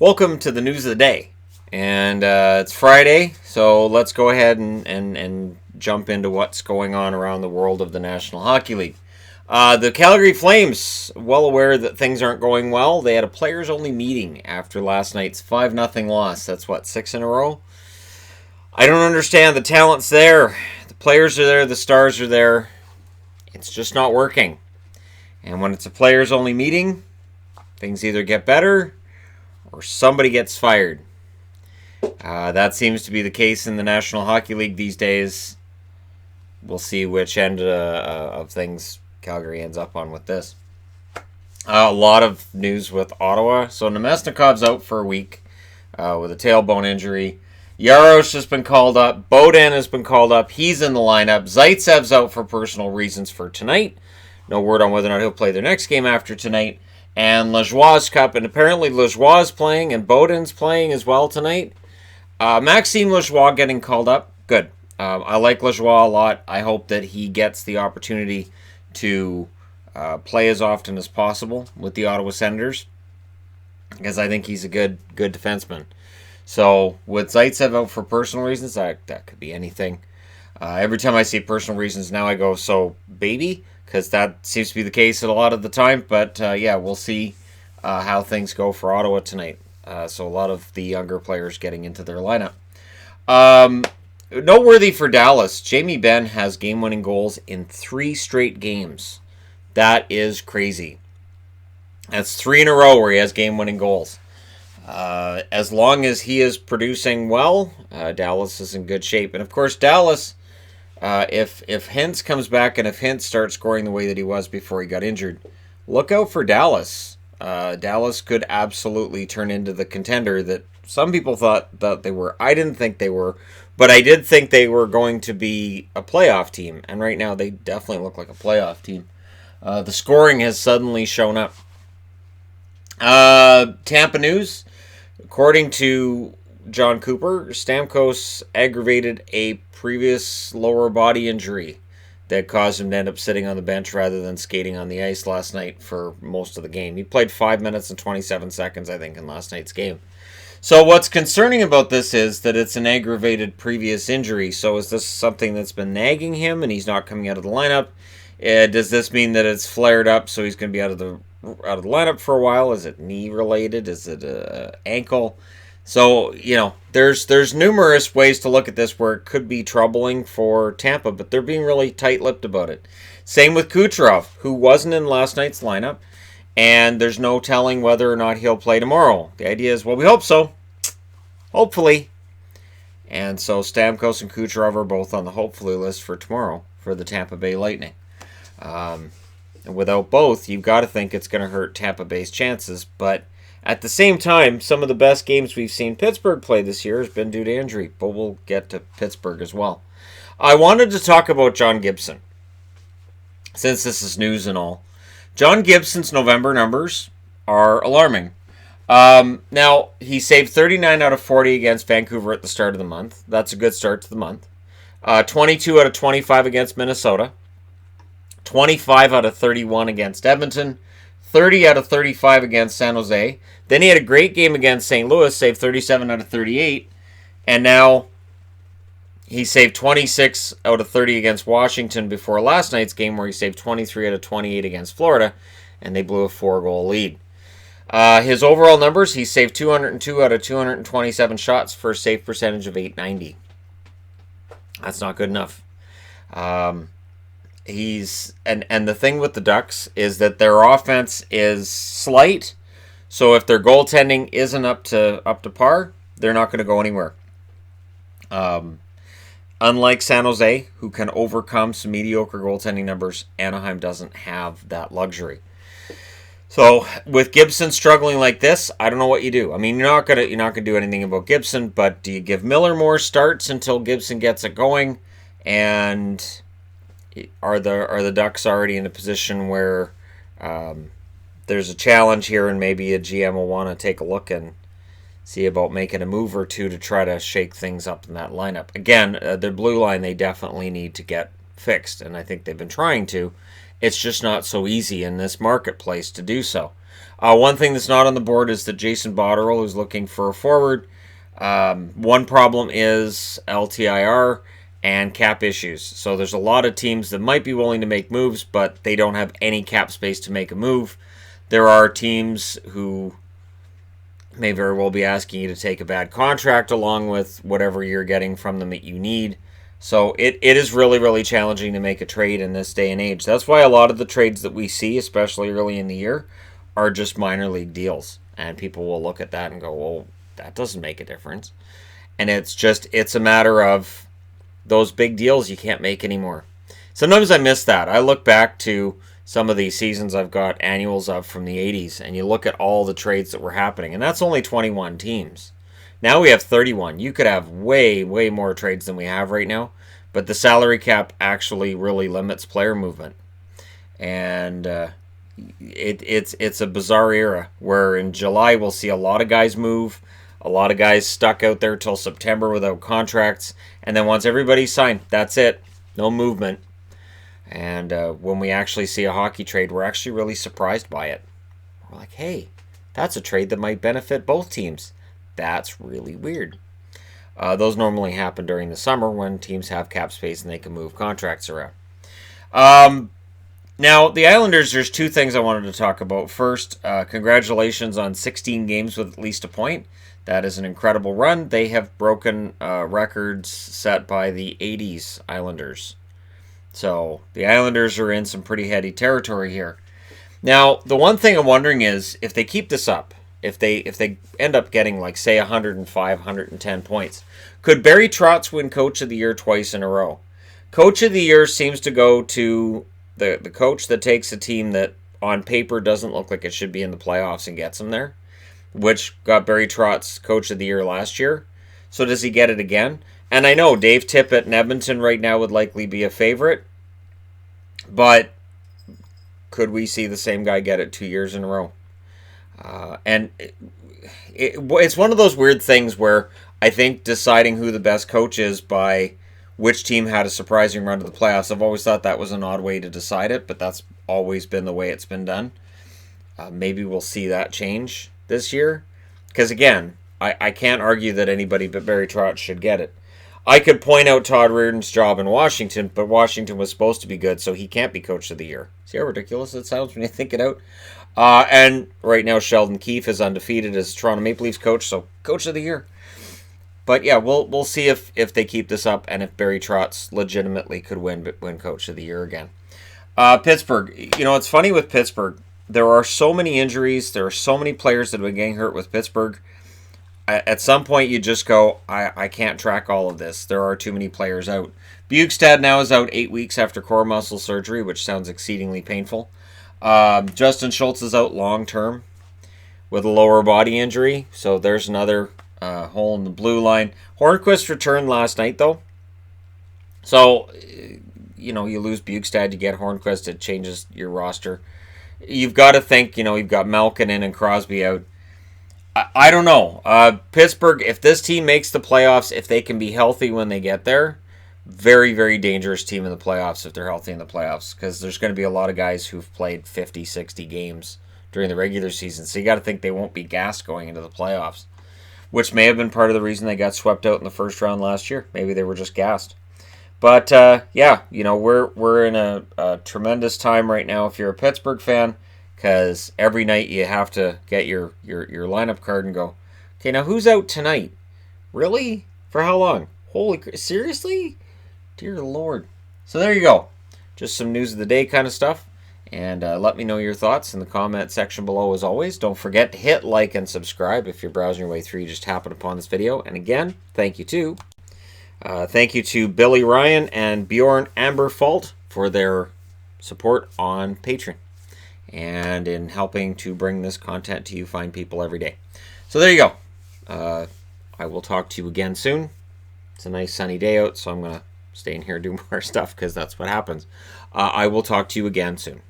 Welcome to the news of the day. And it's Friday, so let's go ahead and jump into what's going on around the world of the National Hockey League. The Calgary Flames, well aware that things aren't going well. They had a players-only meeting after last night's 5-0 loss. That's, 6 in a row? I don't understand. The talent's there. The players are there. The stars are there. It's just not working. And when it's a players-only meeting, things either get better or somebody gets fired. That seems to be the case in the National Hockey League these days. We'll see which end of things Calgary ends up on with this. A lot of news with Ottawa. So Nemesnikov's out for a week with a tailbone injury. Yaros has been called up. Beaudin has been called up. He's in the lineup. Zaitsev's out for personal reasons for tonight. No word on whether or not he'll play their next game after tonight. And Lajoie's Cup, and apparently Lajoie's playing, and Beaudin's playing as well tonight. Maxime Lajoie getting called up. Good. I like Lajoie a lot. I hope that he gets the opportunity to play as often as possible with the Ottawa Senators, because I think he's a good defenseman. So with Zaitsev out for personal reasons, that could be anything. Every time I see personal reasons now, I go, so baby? Because that seems to be the case a lot of the time. But yeah, we'll see how things go for Ottawa tonight. So a lot of the younger players getting into their lineup. Noteworthy for Dallas, Jamie Benn has game-winning goals in 3 straight games. That is crazy. That's 3 in a row where he has game-winning goals. As long as he is producing well, Dallas is in good shape. And of course, Dallas, if Hintz comes back and if Hintz starts scoring the way that he was before he got injured, look out for Dallas. Dallas could absolutely turn into the contender that some people thought that they were. I didn't think they were, but I did think they were going to be a playoff team. And right now, they definitely look like a playoff team. The scoring has suddenly shown up. Tampa news. According to John Cooper, Stamkos aggravated a previous lower body injury that caused him to end up sitting on the bench rather than skating on the ice last night for most of the game. He played 5 minutes and 27 seconds, I think, in last night's game. So what's concerning about this is that it's an aggravated previous injury. So is this something that's been nagging him and he's not coming out of the lineup? Does this mean that it's flared up so he's going to be out of the lineup for a while? Is it knee related? Is it ankle? So, there's numerous ways to look at this where it could be troubling for Tampa, but they're being really tight-lipped about it. Same with Kucherov, who wasn't in last night's lineup, and there's no telling whether or not he'll play tomorrow. The idea is, well, we hope so. Hopefully. And so Stamkos and Kucherov are both on the hopefully list for tomorrow for the Tampa Bay Lightning. And without both, you've got to think it's going to hurt Tampa Bay's chances, but at the same time, some of the best games we've seen Pittsburgh play this year has been due to injury, but we'll get to Pittsburgh as well. I wanted to talk about John Gibson, since this is news and all. John Gibson's November numbers are alarming. Now, he saved 39 out of 40 against Vancouver at the start of the month. That's a good start to the month. 22 out of 25 against Minnesota. 25 out of 31 against Edmonton. 30 out of 35 against San Jose. Then he had a great game against St. Louis, saved 37 out of 38. And now he saved 26 out of 30 against Washington before last night's game where he saved 23 out of 28 against Florida. And they blew a 4-goal lead. His overall numbers, he saved 202 out of 227 shots for a save percentage of .890. That's not good enough. And the thing with the Ducks is that their offense is slight, so if their goaltending isn't up to par, they're not going to go anywhere. Unlike San Jose, who can overcome some mediocre goaltending numbers, Anaheim doesn't have that luxury. So with Gibson struggling like this, I don't know what you do. I mean, you're not gonna do anything about Gibson, but do you give Miller more starts until Gibson gets it going? And are the Ducks already in a position where there's a challenge here and maybe a GM will want to take a look and see about making a move or two to try to shake things up in that lineup? Again, the blue line they definitely need to get fixed, and I think they've been trying to. It's just not so easy in this marketplace to do so. One thing that's not on the board is that Jason Botterill is looking for a forward. One problem is LTIR and cap issues. So there's a lot of teams that might be willing to make moves, but they don't have any cap space to make a move. There are teams who may very well be asking you to take a bad contract along with whatever you're getting from them that you need. So it is really, really challenging to make a trade in this day and age. That's why a lot of the trades that we see, especially early in the year, are just minor league deals. And people will look at that and go, well, that doesn't make a difference. And it's a matter of those big deals you can't make anymore. Sometimes I miss that. I look back to some of these seasons I've got annuals of from the 80s, and you look at all the trades that were happening, and that's only 21 teams. Now we have 31. You could have way, way more trades than we have right now, but the salary cap actually really limits player movement. And it's a bizarre era where in July we'll see a lot of guys move, a lot of guys stuck out there till September without contracts, and then once everybody's signed, that's it. No movement. And when we actually see a hockey trade, we're actually really surprised by it. We're like, hey, that's a trade that might benefit both teams. That's really weird. Those normally happen during the summer when teams have cap space and they can move contracts around. Now, the Islanders, there's two things I wanted to talk about. First, congratulations on 16 games with at least a point. That is an incredible run. They have broken records set by the 80s Islanders. So, the Islanders are in some pretty heady territory here. Now, the one thing I'm wondering is, if they keep this up, if they end up getting, like, say, 105, 110 points, could Barry Trotz win Coach of the Year twice in a row? Coach of the Year seems to go to the coach that takes a team that, on paper, doesn't look like it should be in the playoffs and gets them there, which got Barry Trotz Coach of the Year last year. So does he get it again? And I know Dave Tippett in Edmonton right now would likely be a favorite, but could we see the same guy get it 2 years in a row? And it's one of those weird things where I think deciding who the best coach is by which team had a surprising run to the playoffs, I've always thought that was an odd way to decide it, but that's always been the way it's been done. Maybe we'll see that change this year. Because again, I can't argue that anybody but Barry Trotz should get it. I could point out Todd Reirden's job in Washington, but Washington was supposed to be good, so he can't be Coach of the Year. See how ridiculous it sounds when you think it out? And right now, Sheldon Keefe is undefeated as Toronto Maple Leafs coach, so Coach of the Year. But yeah, we'll see if they keep this up and if Barry Trotz legitimately could win Coach of the Year again. Pittsburgh. You know, it's funny with Pittsburgh. There are so many injuries. There are so many players that have been getting hurt with Pittsburgh. At some point, you just go, I can't track all of this. There are too many players out. Bjugstad now is out 8 weeks after core muscle surgery, which sounds exceedingly painful. Justin Schultz is out long term with a lower body injury. So there's another hole in the blue line. Hornquist returned last night, though. So, you know, you lose Bjugstad, you get Hornquist, it changes your roster. You've got to think, you know, you've got Malkin and Crosby out. I don't know. Pittsburgh, if this team makes the playoffs, if they can be healthy when they get there, very, very dangerous team in the playoffs if they're healthy in the playoffs, because there's going to be a lot of guys who've played 50, 60 games during the regular season. So you got to think they won't be gassed going into the playoffs, which may have been part of the reason they got swept out in the first round last year. Maybe they were just gassed. But, yeah, you know, we're in a tremendous time right now if you're a Pittsburgh fan, because every night you have to get your lineup card and go, okay, now who's out tonight? Really? For how long? Seriously? Dear Lord. So there you go. Just some news of the day kind of stuff. And let me know your thoughts in the comment section below as always. Don't forget to hit like and subscribe if you're browsing your way through. You just happened upon this video. And again, thank you to Billy Ryan and Bjorn Amberfault for their support on Patreon and in helping to bring this content to you fine people every day. So there you go. I will talk to you again soon. It's a nice sunny day out, so I'm going to stay in here and do more stuff because that's what happens. I will talk to you again soon.